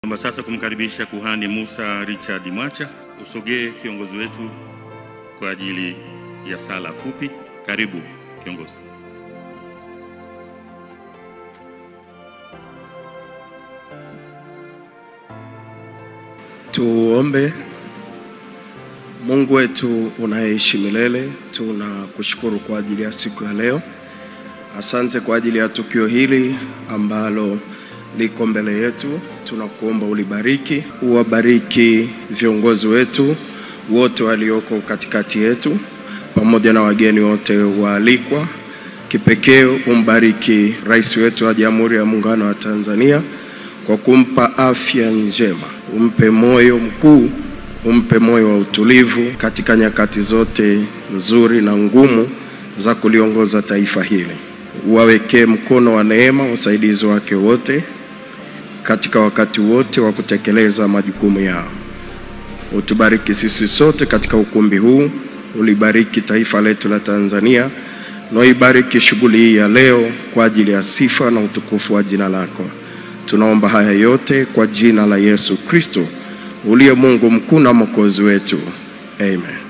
Naomba sasa kumkaribisha Kuhani Musa Richard Mwacha. Usogee kiongozi wetu kwa ajili ya sala fupi. Karibu kiongozi. Tuombe. Mungu wetu unayeishi milele, tunakushukuru kwa ajili ya siku ya leo. Asante kwa ajili ya tukio hili ambalo liko mbele yetu. Tunakuomba ulibariki, uwabariki viongozi wetu wote walioko katikati yetu pamoja na wageni wote waalikwa. Kipekee umbariki rais wetu wa Jamhuri ya Muungano wa Tanzania kwa kumpa afya njema. Umpe moyo mkuu, umpe moyo wa utulivu katika nyakati zote nzuri na ngumu za kuliongoza taifa hili. Wawekee mkono wa neema usaidizi wake wote katika wakati wote wa kutekeleza majukumu yao. Utubariki sisi sote katika ukumbi huu, ulibariki taifa letu la Tanzania, na uibariki shughuli hii ya leo kwa ajili ya sifa na utukufu wa jina lako. Tunaomba haya yote kwa jina la Yesu Kristo, uliye Mungu mkuu na Mwokozi wetu. Amen.